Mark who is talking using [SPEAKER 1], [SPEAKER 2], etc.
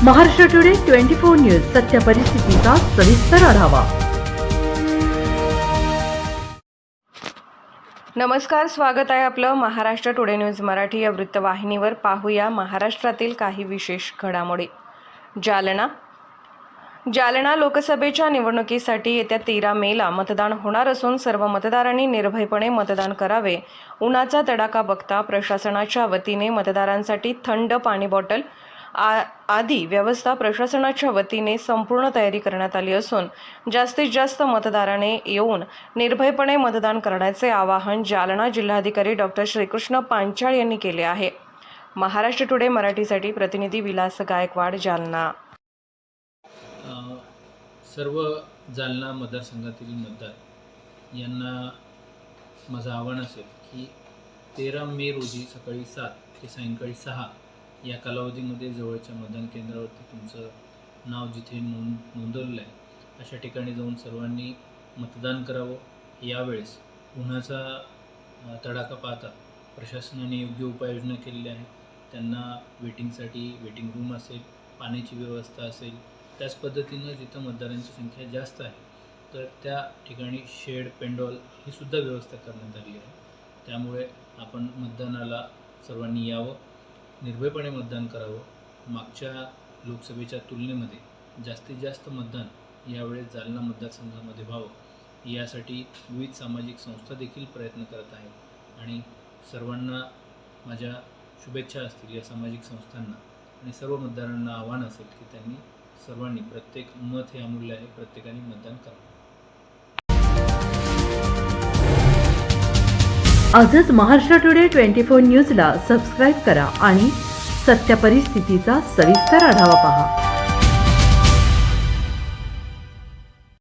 [SPEAKER 1] Maharashtra today 24 news सत्य परिस्थितीचा सविस्तर आढावा।
[SPEAKER 2] नमस्कार, स्वागत आहे आपलं महाराष्ट्र टुडे न्यूज मराठी या वृत्तवाहिनीवर। पाहूया महाराष्ट्रातील काही विशेष घडामोडी। जालना लोकसभेच्या निवडणुकीसाठी येत्या 13 मेला मतदान होणार असून सर्व मतदारांनी निर्भयपणे मतदान करावे। उन्हाचा तडाखा बघता प्रशासनाच्या वतीने मतदारांसाठी थंड पाणी बॉटल आदी व्यवस्था प्रशासनाच्या वतीने संपूर्ण तयारी करण्यात आली असून जास्तीत जास्त मतदारांनी येऊन निर्भयपणे मतदान करण्याचे आवाहन जालना जिल्हाधिकारी डॉक्टर श्रीकृष्ण पांचाळ यांनी केले आहे। महाराष्ट्र टुडे मराठीसाठी प्रतिनिधी विलास गायकवाड, जालना।
[SPEAKER 3] सर्व जालना मतदारसंघातील मतदार यांना माझं आव्हान असेल की 13 मे रोजी सकाळी 7 ते सायंकाळी 6 या कालावधीमध्ये जवळच्या मतदान केंद्रावरती तुमचं नाव जिथे नोंदवलेलं आहे अशा ठिकाणी जाऊन सर्वांनी मतदान करावं। यावेळेस उन्हाचा तडाखा पाहता प्रशासनाने योग्य उपाययोजना केलेल्या आहेत। त्यांना वेटिंगसाठी वेटिंग रूम असेल, पाण्याची व्यवस्था असेल, त्याच पद्धतीनं जिथं मतदारांची संख्या जास्त आहे तर त्या ठिकाणी शेड, पेंडॉल ही सुद्धा व्यवस्था करण्यात आली आहे। त्यामुळे आपण मतदानाला सर्वांनी यावं, निर्भयपणे मतदान करावं। मागच्या लोकसभेच्या तुलनेमध्ये जास्तीत जास्त मतदान यावेळेस जालना मतदारसंघामध्ये व्हावं यासाठी विविध सामाजिक संस्था देखील प्रयत्न करत आहेत आणि सर्वांना माझ्या शुभेच्छा असतील या सामाजिक संस्थांना। आणि सर्व मतदारांना आव्हान असेल की त्यांनी सर्वांनी, प्रत्येक मत हे अमूल्य आहे, प्रत्येकाने मतदान करावं।
[SPEAKER 1] आजच महाराष्ट्र टुडे 24 न्यूजला सबस्क्राईब करा आणि सत्य परिस्थितीचा सविस्तर आढावा पहा।